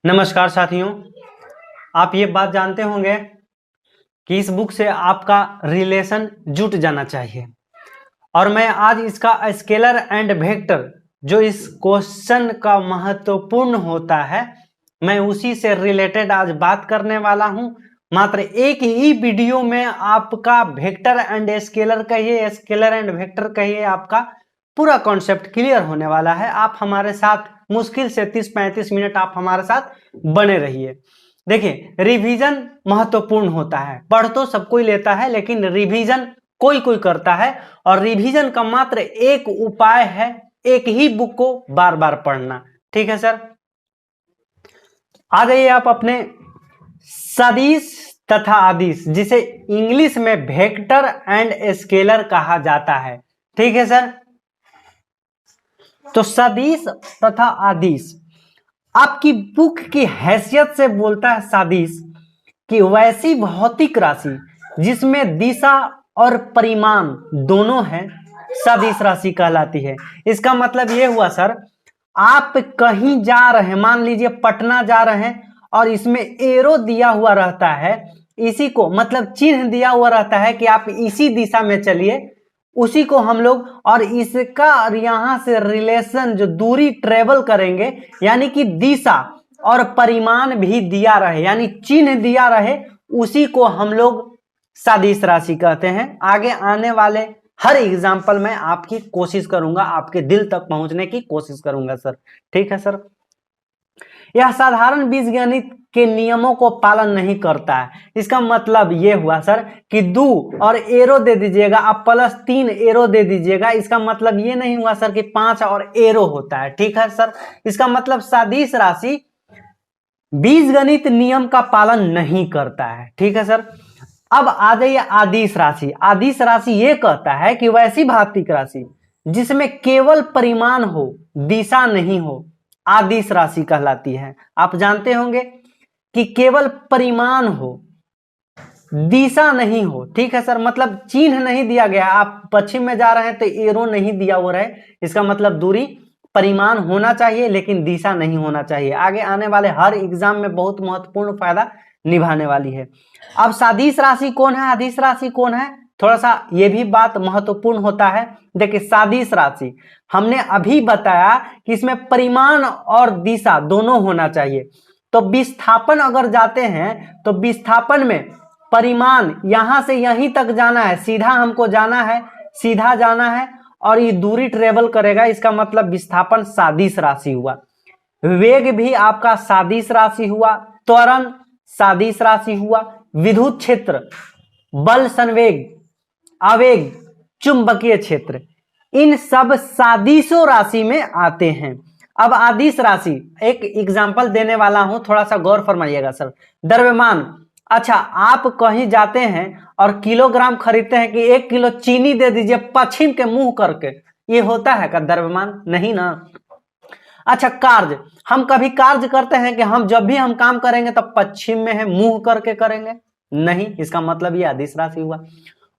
नमस्कार साथियों, आप ये बात जानते होंगे कि इस बुक से आपका रिलेशन जुट जाना चाहिए। और मैं आज इसका स्केलर एंड वेक्टर जो इस क्वेश्चन का महत्वपूर्ण होता है, मैं उसी से रिलेटेड आज बात करने वाला हूं। मात्र एक ही वीडियो में आपका वेक्टर एंड स्केलर कहिए, स्केलर एंड वेक्टर कहिए, आपका पूरा कॉन्सेप्ट क्लियर होने वाला है। आप हमारे साथ मुश्किल से 30-35 मिनट आप हमारे साथ बने रहिए। देखिए, रिवीजन महत्वपूर्ण होता है। पढ़ तो सब कोई लेता है, लेकिन रिवीजन कोई कोई करता है। और रिवीजन का मात्र एक उपाय है, एक ही बुक को बार बार पढ़ना। ठीक है सर, आ जाइए आप अपने सदिश तथा अदिश, जिसे इंग्लिश में वेक्टर एंड स्केलर कहा जाता है। ठीक है सर, तो सदिश तथा अदिश आपकी बुक की हैसियत से बोलता है सदिश कि वैसी भौतिक राशि जिसमें दिशा और परिमाण दोनों हैं, सदिश राशि कहलाती है। इसका मतलब ये हुआ सर, आप कहीं जा रहे हैं, मान लीजिए पटना जा रहे हैं, और इसमें एरो दिया हुआ रहता है, इसी को मतलब चिन्ह दिया हुआ रहता है कि आप इसी दिशा में चलिए, उसी को हम लोग, और इसका और यहां से रिलेशन जो दूरी ट्रेवल करेंगे, यानी कि दिशा और परिमाण भी दिया रहे, यानी चिन्ह दिया रहे, उसी को हम लोग सदिश राशि कहते हैं। आगे आने वाले हर एग्जाम्पल में आपकी कोशिश करूंगा, आपके दिल तक पहुंचने की कोशिश करूंगा सर। ठीक है सर, यह साधारण बीजगणित के नियमों को पालन नहीं करता है। इसका मतलब यह हुआ सर कि 2 और एरो दे दीजिएगा, आप +3 एरो दे दीजिएगा। इसका मतलब यह नहीं हुआ सर कि 5 और एरो होता है। ठीक है सर, इसका मतलब सदिश राशि बीजगणित नियम का पालन नहीं करता है। ठीक है सर, अब आ जाइए अदिश राशि। अदिश राशि यह कहता है कि वैसी भौतिक राशि जिसमें केवल परिमाण हो, दिशा नहीं हो, अदिश राशि कहलाती है। आप जानते होंगे कि केवल परिमाण हो, दिशा नहीं हो। ठीक है सर, मतलब चिन्ह नहीं दिया गया, आप पश्चिम में जा रहे हैं तो एरो नहीं दिया हुआ रहे, इसका मतलब दूरी परिमाण होना चाहिए, लेकिन दिशा नहीं होना चाहिए। आगे आने वाले हर एग्जाम में बहुत महत्वपूर्ण फायदा निभाने वाली है। अब सदिश राशि कौन है, अदिश राशि कौन है, थोड़ा सा ये भी बात महत्वपूर्ण होता है। देखिए, सदिश राशि हमने अभी बताया कि इसमें परिमाण और दिशा दोनों होना चाहिए। तो विस्थापन अगर जाते हैं तो विस्थापन में परिमाण यहां से यहीं तक जाना है, सीधा हमको जाना है, सीधा जाना है, और ये दूरी ट्रेवल करेगा, इसका मतलब विस्थापन सदिश राशि हुआ। वेग भी आपका सदिश राशि हुआ, त्वरण सदिश राशि हुआ, विद्युत क्षेत्र, बल संवेग, आवेग, चुंबकीय क्षेत्र, इन सब सदिशों राशि में आते हैं। अब अदिश राशि एक एग्जांपल देने वाला हूं, थोड़ा सा गौर फरमाइएगा सर। द्रव्यमान, अच्छा आप कहीं जाते हैं और किलोग्राम खरीदते हैं कि 1 किलो चीनी दे दीजिए पश्चिम के मुंह करके, ये होता है का द्रव्यमान? नहीं ना। अच्छा, कार्य, हम कभी कार्य करते हैं कि हम जब भी हम काम करेंगे तो पश्चिम में है मुंह करके करेंगे? नहीं, इसका मतलब ये अदिश राशि हुआ।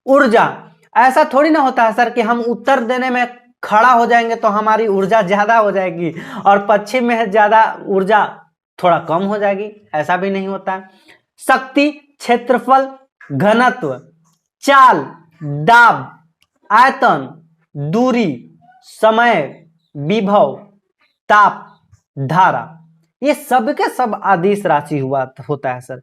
ऊर्जा, ऐसा थोड़ी ना होता है सर कि हम उत्तर देने में खड़ा हो जाएंगे तो हमारी ऊर्जा ज्यादा हो जाएगी और पश्चिम में है ज्यादा ऊर्जा थोड़ा कम हो जाएगी, ऐसा भी नहीं होता है। शक्ति, क्षेत्रफल, घनत्व, चाल, दाब, आयतन, दूरी, समय, विभव, ताप, धारा, ये सब के सब अदिश राशि हुआ होता है सर।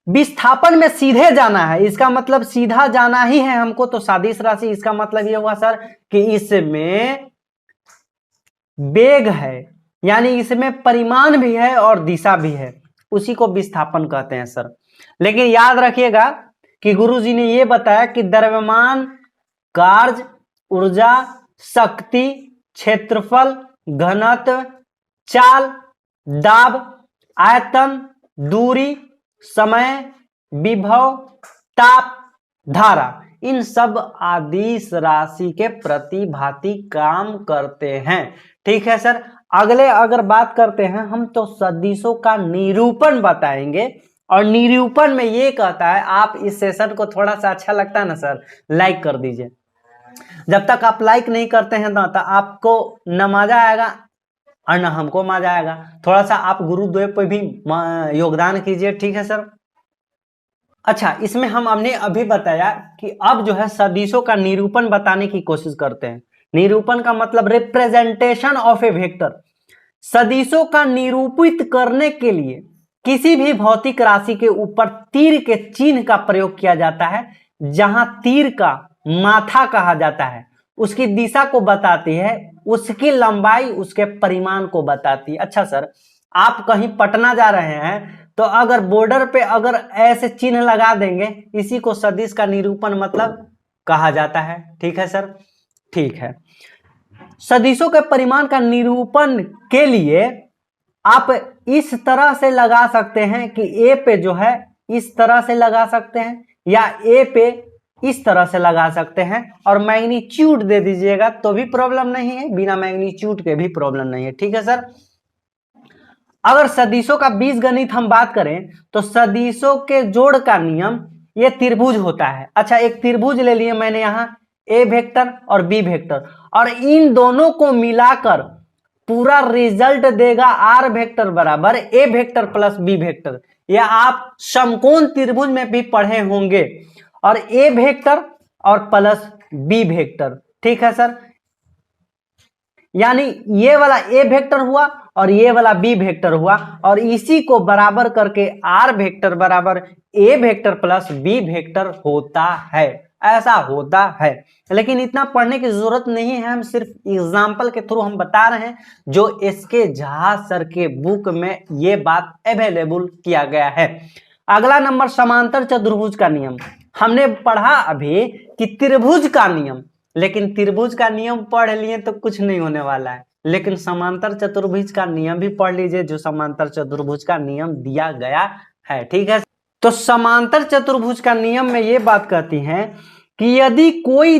विस्थापन में सीधे जाना है, इसका मतलब सीधा जाना ही है हमको, तो सदिश राशि, इसका मतलब ये हुआ सर कि इसमें वेग है, यानी इसमें परिमाण भी है और दिशा भी है, उसी को विस्थापन कहते हैं सर। लेकिन याद रखिएगा कि गुरुजी ने यह बताया कि द्रव्यमान, कार्य, ऊर्जा, शक्ति, क्षेत्रफल, घनत्व, चाल, दाब, आयतन, दूरी, समय, विभव, ताप, धारा, इन सब अदिश राशि के प्रतिभाति काम करते हैं। ठीक है सर, अगले अगर बात करते हैं हम तो सदिशों का निरूपण बताएंगे, और निरूपण में ये कहता है, आप इस सेशन को थोड़ा सा अच्छा लगता है ना सर, लाइक कर दीजिए। जब तक आप लाइक नहीं करते हैं ना तो आपको न मजा आएगा और न हमको मजा आएगा। थोड़ा सा आप गुरुद्वय पे भी योगदान कीजिए, ठीक है सर। अच्छा, इसमें हमने अभी बताया कि अब जो है सदिशों का निरूपण बताने की कोशिश करते हैं। निरूपण का मतलब रिप्रेजेंटेशन ऑफ ए वेक्टर। सदिशों का निरूपित करने के लिए किसी भी भौतिक राशि के ऊपर तीर के चिन्ह का प्रयोग किया जाता है। जहां तीर का माथा कहा जाता है, उसकी दिशा को बताती है, उसकी लंबाई उसके परिमाण को बताती है। अच्छा सर, आप कहीं पटना जा रहे हैं तो अगर बॉर्डर पे अगर ऐसे चिन्ह लगा देंगे, इसी को सदिश का निरूपण मतलब कहा जाता है, ठीक है सर। ठीक है, सदिशों के परिमाण का निरूपण के लिए आप इस तरह से लगा सकते हैं कि ए पे जो है इस तरह से लगा सकते हैं, या ए पे इस तरह से लगा सकते हैं, और मैग्नीट्यूड दे दीजिएगा तो भी प्रॉब्लम नहीं है, बिना मैग्नीट्यूड के भी प्रॉब्लम नहीं है, ठीक है सर। अगर सदिशों का बीजगणित हम बात करें तो सदिशों के जोड़ का नियम ये त्रिभुज होता है। अच्छा, एक त्रिभुज ले लिए मैंने यहाँ, ए वेक्टर और बी वेक्टर, और इन दोनों को मिलाकर पूरा रिजल्ट देगा आर वेक्टर बराबर A vector plus B vector. यह आप समकोण त्रिभुज में भी पढ़े होंगे, और ए वेक्टर और प्लस बी वेक्टर, ठीक है सर। यानी ये वाला ए वेक्टर हुआ और ये वाला बी वेक्टर हुआ, और इसी को बराबर करके आर वेक्टर बराबर A vector plus B vector होता है। ऐसा होता है, लेकिन इतना पढ़ने की जरूरत नहीं है, हम सिर्फ एग्जाम्पल के थ्रू हम बता रहे हैं, जो एसके झा सर के बुक में ये बात अवेलेबल किया गया है। अगला नंबर, समांतर चतुर्भुज का नियम। हमने पढ़ा अभी कि त्रिभुज का नियम, लेकिन त्रिभुज का नियम पढ़ लिए तो कुछ नहीं होने वाला है, लेकिन समांतर चतुर्भुज का नियम भी पढ़ लीजिए, जो समांतर चतुर्भुज का नियम दिया गया है, ठीक है। तो समांतर चतुर्भुज का नियम में ये बात कहती है कि यदि कोई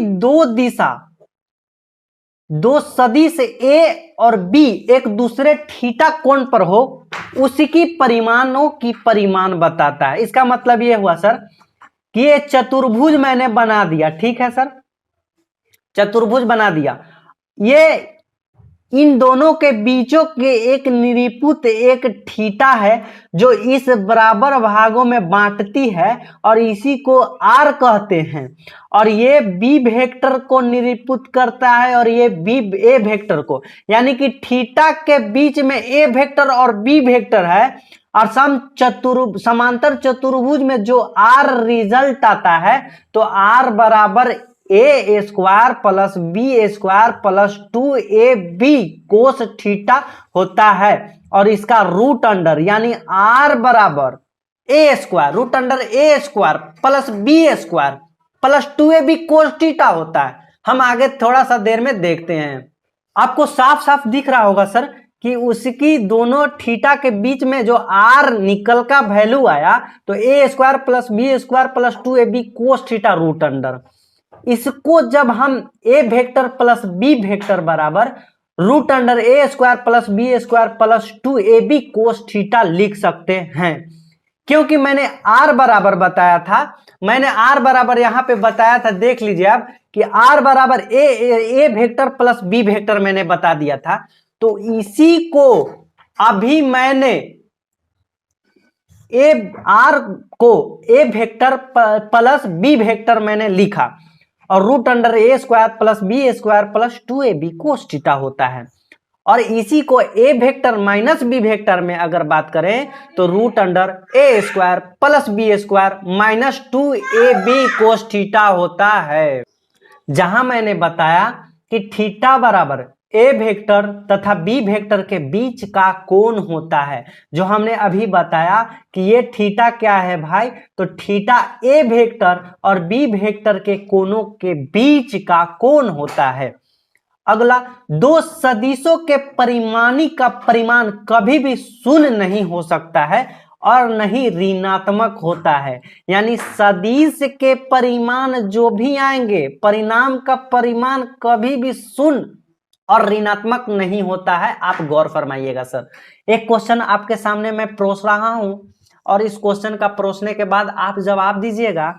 दो सदिश ए और बी एक दूसरे थीटा कोण पर हो, उसकी परिमाणों की परिमाण बताता है। इसका मतलब ये हुआ सर कि ये चतुर्भुज मैंने बना दिया, ठीक है सर, चतुर्भुज बना दिया, ये इन दोनों के बीचों के एक निरूपित एक थीटा है जो इस बराबर भागों में बांटती है, और इसी को आर कहते हैं, और ये बी वेक्टर को निरूपित करता है, और ये बी ए वेक्टर को, यानी कि थीटा के बीच में ए वेक्टर और बी वेक्टर है, और समांतर चतुर्भुज में जो आर रिजल्ट आता है तो आर बराबर A square plus B square plus 2ab cos theta होता है, और इसका रूट अंडर यानी आर बराबर A square root under A square plus B square plus 2ab cos theta होता है। हम आगे थोड़ा सा देर में देखते हैं, आपको साफ साफ दिख रहा होगा सर कि उसकी दोनों थीटा के बीच में जो आर निकल का वैल्यू आया तो A square plus B square plus 2ab cos theta root under, इसको जब हम A vector plus B vector बराबर root under A square plus B square plus 2ab cos theta लिख सकते हैं। क्योंकि मैंने आर बराबर बताया था, मैंने आर बराबर यहां पे बताया था, देख लीजिए आप कि आर बराबर A vector plus B vector मैंने बता दिया था, तो इसी को अभी मैंने आर को A vector plus B vector मैंने लिखा, और root under A square plus B square plus 2ab cos theta होता है, और इसी को A vector minus B vector में अगर बात करें तो root under A square plus B square minus 2ab cos theta होता है। जहां मैंने बताया कि थीटा बराबर ए वेक्टर तथा बी वेक्टर के बीच का कोण होता है, जो हमने अभी बताया कि ये थीटा क्या है भाई, तो थीटा ए वेक्टर और बी वेक्टर के कोणों के बीच का कोण होता है। अगला, दो सदिशों के परिमाणी का परिमाण कभी भी शून्य नहीं हो सकता है और नहीं ऋणात्मक होता है, यानी सदिश के परिमाण जो भी आएंगे, परिणाम का परिमाण कभी भी शून्य और ऋणात्मक नहीं होता है। आप गौर फरमाइएगा सर। एक क्वेश्चन आपके सामने मैं परोस रहा हूं, और इस क्वेश्चन का परोसने के बाद आप जवाब दीजिएगा।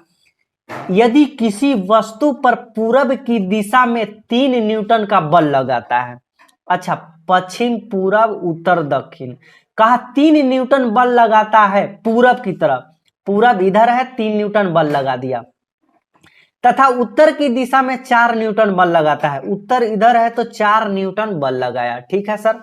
यदि किसी वस्तु पर पूरब की दिशा में 3 न्यूटन का बल लगाता है, अच्छा, पश्चिम, पूरब, उत्तर, दक्षिण। कहा 3 न्यूटन बल लगाता है पूरब की तरफ, पूरब इधर है 3 न्यूटन बल लगा दिया, तथा उत्तर की दिशा में 4 न्यूटन बल लगाता है, उत्तर इधर है तो 4 न्यूटन बल लगाया। ठीक है सर,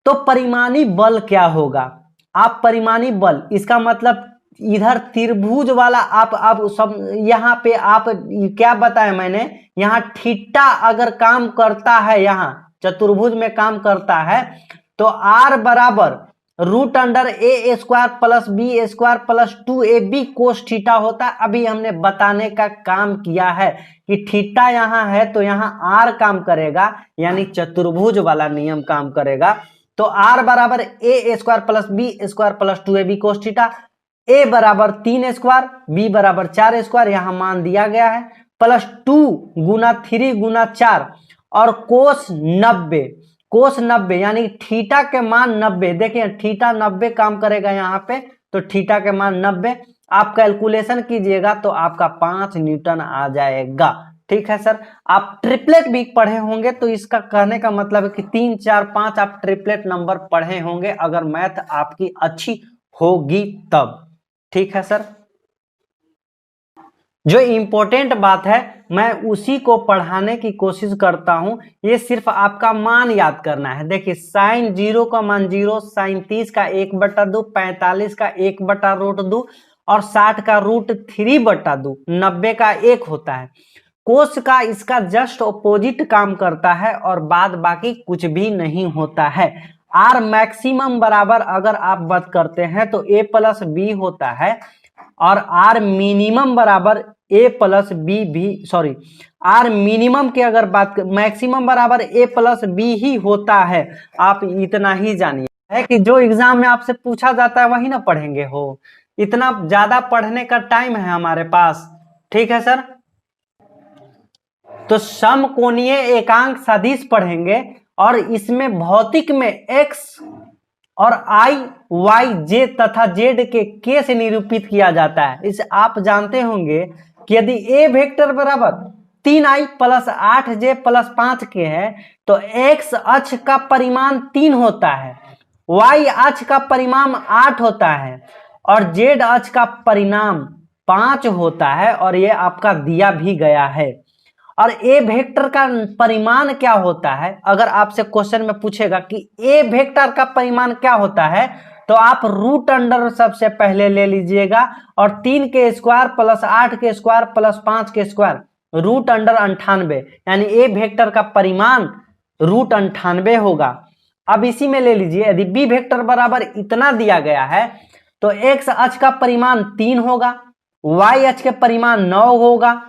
तो परिमाणी बल क्या होगा? आप परिमाणी बल, इसका मतलब इधर त्रिभुज वाला आप सब यहाँ पे आप क्या बताया मैंने, यहाँ थीटा अगर काम करता है, यहाँ चतुर्भुज में काम करता है तो आर बराबर root under A square plus B square plus 2ab cos theta होता है। अभी हमने बताने का काम किया है कि थीटा यहाँ है तो यहाँ आर काम करेगा, यानी चतुर्भुज वाला नियम काम करेगा। तो आर बराबर A square plus B square plus 2ab cos theta, A बराबर 3 स्क्वायर, बी बराबर 4 स्क्वायर, यहां मान दिया गया है, प्लस 2 गुना 3 गुना 4 और कोस 90, कोस 90 यानी थीटा के मान 90। देखिए थीटा 90 काम करेगा यहाँ पे, तो थीटा के मान 90 आप कैलकुलेशन कीजिएगा तो आपका 5 न्यूटन आ जाएगा। ठीक है सर, आप ट्रिपलेट भी पढ़े होंगे तो इसका कहने का मतलब है कि 3 4 5 आप ट्रिपलेट नंबर पढ़े होंगे अगर मैथ आपकी अच्छी होगी तब। ठीक है सर, जो इंपॉर्टेंट बात है मैं उसी को पढ़ाने की कोशिश करता हूं, ये सिर्फ आपका मान याद करना है। देखिए साइन 0 का मान 0, साइन 30 का 1/2, 45 का 1/√2 और 60 का √3/2, 90 का 1 होता है। कोस का इसका जस्ट ऑपोजिट काम करता है और बाद बाकी कुछ भी नहीं होता है। आर मैक्सिमम बराबर अगर आप बात करते हैं तो a प्लस बी होता है और आर मिनिमम बराबर a प्लस बी भी, सॉरी आर मिनिमम की अगर बात, मैक्सिमम बराबर a प्लस बी ही होता है। आप इतना ही जानिए है कि जो एग्जाम में आपसे पूछा जाता है वही ना पढ़ेंगे हो, इतना ज्यादा पढ़ने का टाइम है हमारे पास। ठीक है सर, तो समकोणीय एकांक सदिश पढ़ेंगे और इसमें भौतिक में x और i, y, j तथा z के से निरूपित किया जाता है। इसे आप जानते होंगे कि यदि a वेक्टर बराबर 3i प्लस 8j प्लस 5 के है तो x अक्ष का परिमाण 3 होता है, y अक्ष का परिमाण 8 होता है और z अक्ष का परिमाण 5 होता है, और ये आपका दिया भी गया है। और ए वेक्टर का परिमाण क्या होता है, अगर आपसे क्वेश्चन में पूछेगा कि ए वेक्टर का परिमाण क्या होता है तो आप रूट अंडर सबसे पहले ले लीजिएगा और 3 के स्क्वायर प्लस 8 के स्क्वायर प्लस 5 के स्क्वायर रूट अंडर 98, यानी ए वेक्टर का परिमाण रूट 98 होगा। अब इसी में ले लीजिए यदि बी वेक्टर बराबर इतना दिया गया है तो एक्स अक्ष का परिमाण 3 होगा, वाई अक्ष के परिमाण 9 होगा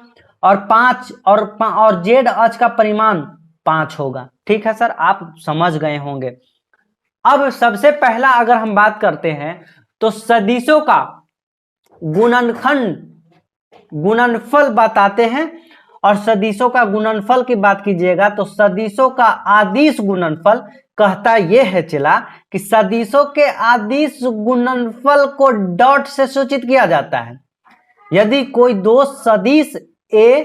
और 5 और जेड अक्ष का परिमाण 5 होगा। ठीक है सर, आप समझ गए होंगे। अब सबसे पहला अगर हम बात करते हैं तो सदिशों का गुणनफल बताते हैं, और सदिशों का गुणनफल की बात कीजिएगा तो सदिशों का आदिश गुणनफल कहता यह है चला कि सदिशों के आदिश गुणनफल को डॉट से सूचित किया जाता है। यदि कोई दो सदिश a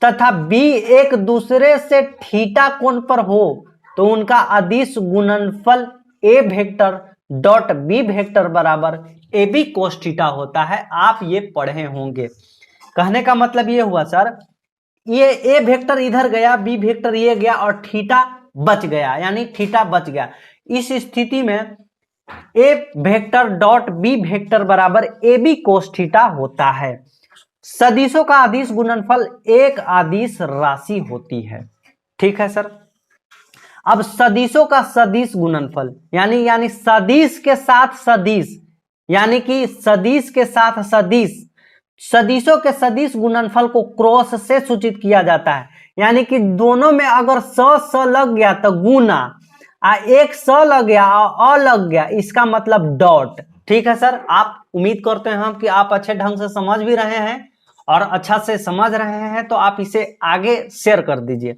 तथा b एक दूसरे से थीटा कोण पर हो तो उनका अदिश गुणनफल a vector dot b vector बराबर ab कोस थीटा होता है। आप ये पढ़े होंगे। कहने का मतलब ये हुआ सर, ये a वेक्टर इधर गया, b वेक्टर ये गया और थीटा बच गया, यानी थीटा बच गया। इस स्थिति में a vector dot b vector बराबर ab कोस थीटा होता है। सदिशों का अदिश गुणनफल एक अदिश राशि होती है। ठीक है सर, अब सदिशों का सदिश गुणनफल यानी सदिश के साथ सदिश, यानी कि सदिश के साथ सदिश, सदिशों के सदिश गुणनफल को क्रॉस से सूचित किया जाता है। यानी कि दोनों में अगर स लग गया तो गुना, एक स लग गया अ लग गया, इसका मतलब डॉट। ठीक है सर, आप उम्मीद करते हैं हम कि आप अच्छे ढंग से समझ भी रहे हैं और अच्छा से समझ रहे हैं, तो आप इसे आगे शेयर कर दीजिए।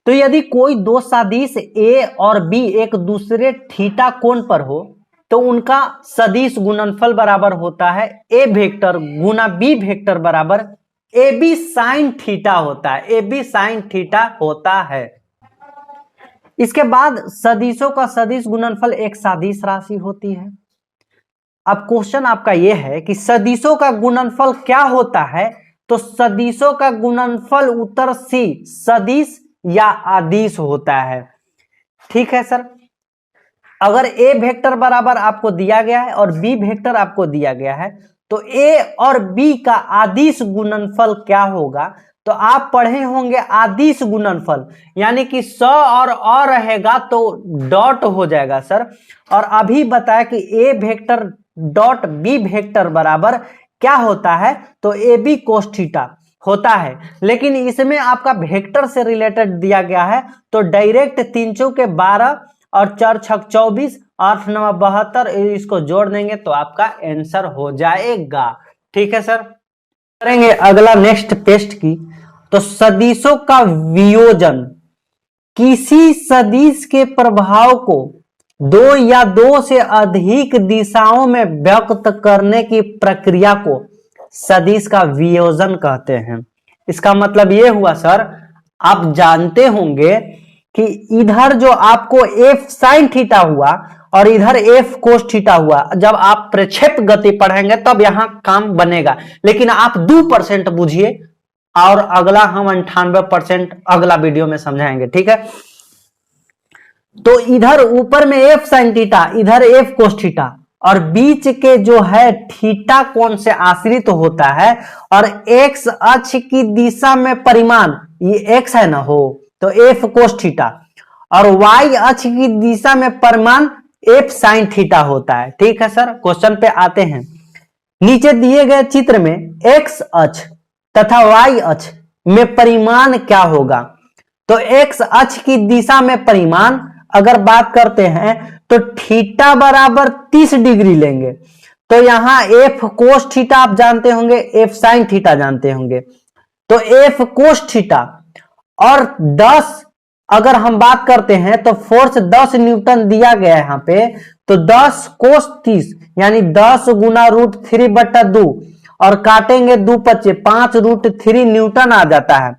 तो यदि कोई दो सदिश a और b एक दूसरे थीटा कोण पर हो तो उनका सदिश गुणनफल बराबर होता है a vector Guna b vector बराबर ab साइन थीटा होता है, ab साइन थीटा होता है। इसके बाद सदिशों का सदिश गुणनफल एक सादिश राशि होती है। अब क्वेश्चन आपका यह है कि सदिशों का गुणनफल क्या होता है, तो सदिशों का गुणनफल उत्तर सी सदिश या आदिश होता है। ठीक है सर, अगर ए वेक्टर बराबर आपको दिया गया है और बी वेक्टर आपको दिया गया है तो ए और बी का आदिश गुणनफल क्या होगा, तो आप पढ़े होंगे आदिश गुणनफल, यानी कि 100 और रहेगा तो डॉट हो जाएगा सर। और अभी बताया कि ए वेक्टर डॉट बी वेक्टर बराबर क्या होता है, तो ए बी कोस थीटा होता है। लेकिन इसमें आपका वेक्टर से रिलेटेड दिया गया है तो डायरेक्ट 3 चौके 12 और 4 छक 24, 8 9 72, इसको जोड़ देंगे तो आपका आंसर हो जाएगा। ठीक है सर, करेंगे अगला नेक्स्ट पेस्ट की। तो सदिशों का वियोजन किसी सदिश के प्रभाव को 2 या 2 से अधिक दिशाओं में व्यक्त करने की प्रक्रिया को सदिश का वियोजन कहते हैं। इसका मतलब यह हुआ सर, आप जानते होंगे कि इधर जो आपको एफ साइन थीटा हुआ और इधर एफ कोस थीटा हुआ, जब आप प्रक्षेप गति पढ़ेंगे तब यहां काम बनेगा, लेकिन आप 2% बुझिए और अगला हम 98% अगला वीडियो में समझाएंगे। ठीक है, तो इधर ऊपर में एफ साइन थीटा, इधर एफ कोस थीटा, और बीच के जो है थीटा कोण से आश्रित होता है, और एक्स अक्ष की दिशा में परिमाण ये एक्स है ना हो तो एफ कोस थीटा, और वाई अक्ष की दिशा में परिमाण एफ साइन थीटा होता है। ठीक है सर, क्वेश्चन पे आते हैं। नीचे दिए गए चित्र में एक्स अक्ष तथा वाई अक्ष में परिमाण क्या होगा, तो एक्स अक्ष की दिशा में परिमाण अगर बात करते हैं तो थीटा बराबर 30 डिग्री लेंगे, तो यहां एफ कोस थीटा आप जानते होंगे, एफ साइन थीटा जानते होंगे, तो एफ कोस थीटा, और 10 अगर हम बात करते हैं तो फोर्स 10 न्यूटन दिया गया है यहां पे, तो 10 कोस 30 यानी 10 गुना √3/2, और काटेंगे 2 5 5 √3 न्यूटन आ जाता है।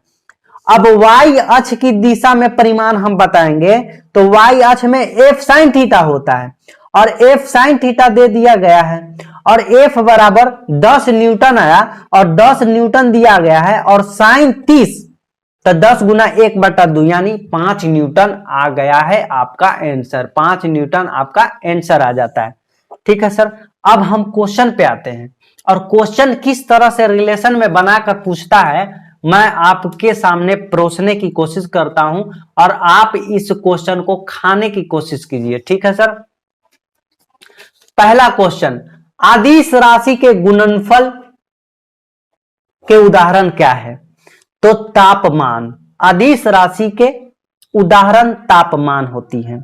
अब y अक्ष की दिशा में परिमाण हम बताएंगे तो y अक्ष में f साइन थीटा होता है, और f साइन थीटा दे दिया गया है, और f बराबर 10 न्यूटन आया, और 10 न्यूटन दिया गया है, और साइन 30 तो 10 गुना 1/2 यानी 5 न्यूटन आ गया है आपका आंसर। 5 न्यूटन आपका आंसर आ जाता है। ठीक है सर, अब हम क्वेश्चन पे आते हैं, और क्वेश्चन किस तरह से रिलेशन में बनाकर पूछता है मैं आपके सामने परोसने की कोशिश करता हूं, और आप इस क्वेश्चन को खाने की कोशिश कीजिए। ठीक है सर, पहला क्वेश्चन, आदिश राशि के गुणनफल के उदाहरण क्या है, तो तापमान। आदिश राशि के उदाहरण तापमान होती है।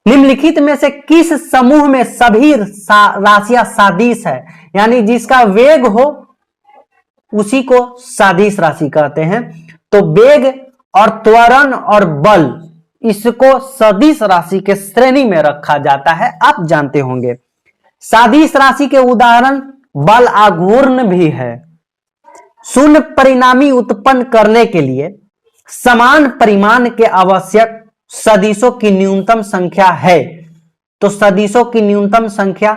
निम्नलिखित में से किस समूह में सभी राशियां सादिश है, यानी जिसका वेग हो उसी को सादिश राशि कहते हैं। तो वेग और त्वरण और बल, इसको सदिश राशि के श्रेणी में रखा जाता है, आप जानते होंगे। सादिश राशि के उदाहरण बल आघूर्ण भी है। शून्य परिणामी उत्पन्न करने के लिए समान परिमाण के आवश्यक सदिशों की न्यूनतम संख्या है, तो सदिशों की न्यूनतम संख्या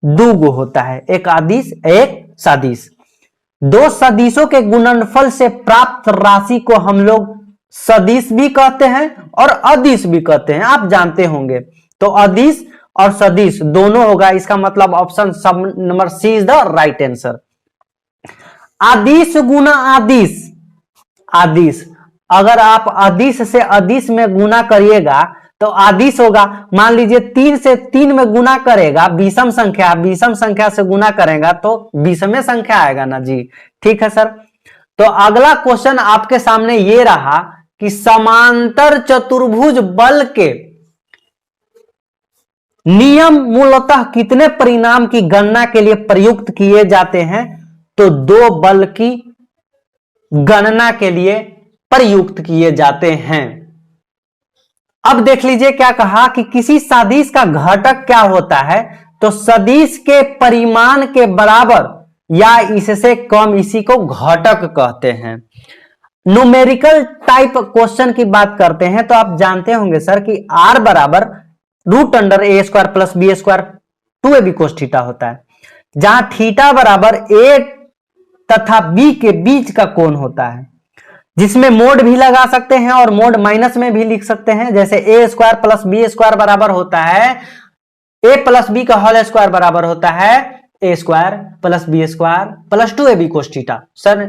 2 होता है, एक आदिश एक सादिश। 2 सदिशों के गुणनफल से प्राप्त राशि को हम लोग सदिश भी कहते हैं और अदिश भी कहते हैं, आप जानते होंगे। तो अदिश और सदिश दोनों होगा, इसका मतलब ऑप्शन सब number C is the right answer. आदिश गुना आदिश, आदिश अगर आप अदिश से अदिश में गुना करिएगा तो आदिश होगा। मान लीजिए 3 से 3 में गुना करेगा, विषम संख्या, विषम संख्या से गुना करेगा तो विषम संख्या आएगा ना जी। ठीक है सर, तो अगला क्वेश्चन आपके सामने ये रहा कि समांतर चतुर्भुज बल के नियम मूलतः कितने परिणाम की गणना के लिए प्रयुक्त किए जाते हैं, तो 2 बल की गणना के लिए प्रयुक्त किए जाते हैं। अब देख लीजिए क्या कहा कि किसी सदिश का घटक क्या होता है, तो सदिश के परिमाण के बराबर या इससे कम, इसी को घटक कहते हैं। न्यूमेरिकल टाइप क्वेश्चन की बात करते हैं तो आप जानते होंगे सर कि r बराबर root under A square plus B square 2ab cos theta होता है, जहां थीटा बराबर a तथा b के बीच का कोण होता है, जिसमें मोड भी लगा सकते हैं और मोड माइनस में भी लिख सकते हैं। जैसे A square plus B square बराबर होता है ए प्लस बी का होल स्क्वायर बराबर होता है A square plus B square plus 2ab cos theta. Sir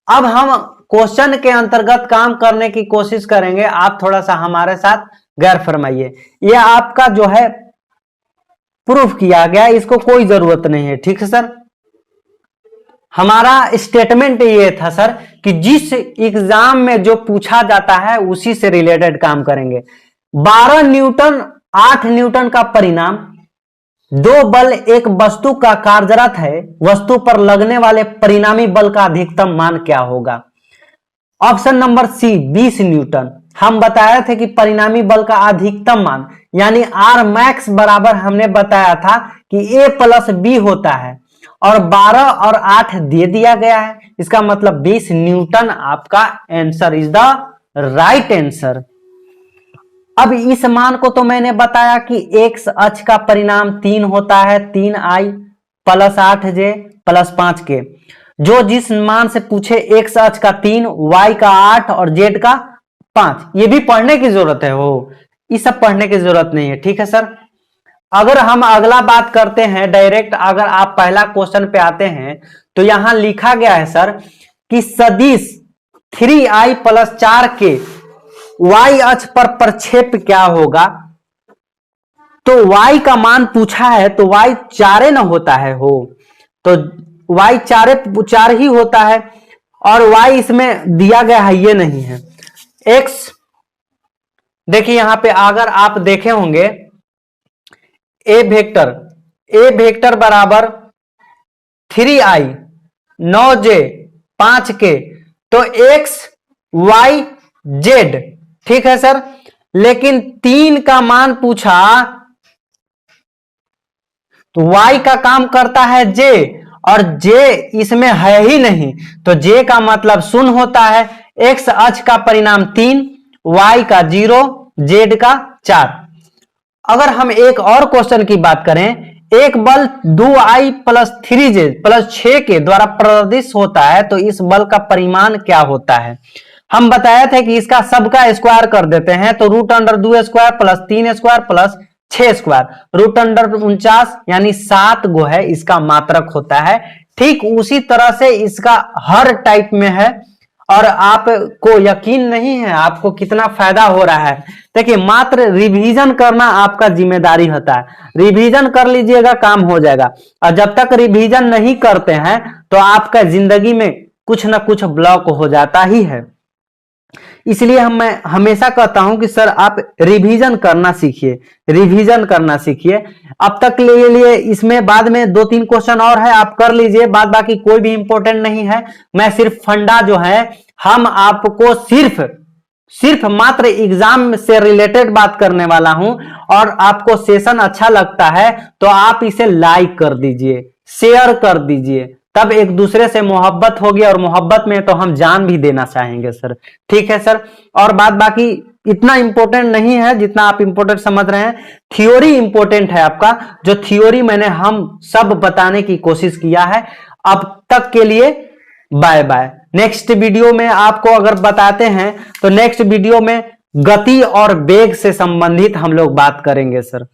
अब हम क्वेश्चन के अंतर्गत काम करने की कोशिश करेंगे, आप थोड़ा सा हमारे साथ गौर फरमाइए। यह आपका जो है प्रूफ किया गया, इसको कोई जरूरत नहीं है, ठीक है सर। हमारा स्टेटमेंट ये था सर कि जिस एग्जाम में जो पूछा जाता है उसी से रिलेटेड काम करेंगे। 12 न्यूटन 8 न्यूटन का परिणाम, दो बल एक वस्तु का कार्यरत है, वस्तु पर लगने वाले परिणामी बल का अधिकतम मान क्या होगा? Option number C 20 newton. हम बताए थे कि परिणामी बल का अधिकतम मान यानी आर मैक्स बराबर हमने बताया था कि ए प्लस बी होता है और 12 और 8 दे दिया गया है, इसका मतलब 20 न्यूटन आपका answer is the right answer. अब इस मान को तो मैंने बताया कि एक्स अक्ष का परिणाम 3 होता है, 3i plus 8j plus 5k। जो जिस मान से पूछे एक्स अक्ष का 3, y का 8 और z का 5, ये भी पढ़ने की जरूरत है, वो ये सब पढ़ने की जरूरत नहीं है, ठीक है सर। अगर हम अगला बात करते हैं डायरेक्ट, अगर आप पहला क्वेश्चन पे आते हैं तो यहां लिखा गया है सर कि सदिश 3i प्लस 4k y अक्ष पर प्रक्षेप क्या होगा। तो y का मान पूछा है तो y 4 न होता है, हो तो y 4 ही होता है और y इसमें दिया गया है, ये नहीं है। x देखिए यहां पे अगर आप देखे होंगे ए वेक्टर बराबर 3i 9j 5k, तो x y z, ठीक है सर। लेकिन 3 का मान पूछा तो y का काम करता है j और j इसमें है ही नहीं, तो j का मतलब 0 होता है। x अक्ष का परिणाम 3, y का 0, z का 4। अगर हम एक और क्वेश्चन की बात करें, एक बल 2i प्लस 3j प्लस 6 के द्वारा प्रदर्शित होता है तो इस बल का परिमाण क्या होता है? हम बताए थे कि इसका सबका स्क्वायर कर देते हैं तो root under 2 square plus 3 square plus 6 square, root under 49 यानी 7 गो है इसका मात्रक होता है। ठीक उसी तरह से इसका हर टाइप में है और आपको यकीन नहीं है आपको कितना फायदा हो रहा है। देखिए मात्र रिवीजन करना आपका जिम्मेदारी होता है, रिवीजन कर लीजिएगा काम हो जाएगा। और जब तक रिवीजन नहीं करते हैं तो आपका जिंदगी में कुछ ना कुछ ब्लॉक हो जाता ही है। इसलिए मैं हमेशा कहता हूं कि सर आप रिवीजन करना सीखिए, रिवीजन करना सीखिए। अब तक ले लिए इसमें बाद में 2-3 क्वेश्चन और है, आप कर लीजिए, बाद बाकी कोई भी इंपॉर्टेंट नहीं है। मैं सिर्फ फंडा जो है हम आपको सिर्फ मात्र एग्जाम से रिलेटेड बात करने वाला हूं। और आपको सेशन अच्छा लगता है तो आप इसे लाइक कर दीजिए, शेयर कर दीजिए, तब एक दूसरे से मोहब्बत होगी और मोहब्बत में तो हम जान भी देना चाहेंगे सर, ठीक है सर। और बात बाकी इतना इंपॉर्टेंट नहीं है जितना आप इंपॉर्टेंट समझ रहे हैं। थ्योरी इंपॉर्टेंट है आपका, जो थ्योरी मैंने हम सब बताने की कोशिश किया है। अब तक के लिए बाय बाय। नेक्स्ट वीडियो में आपको अगर बताते हैं तो नेक्स्ट वीडियो में गति और वेग से संबंधित हम लोग बात करेंगे सर।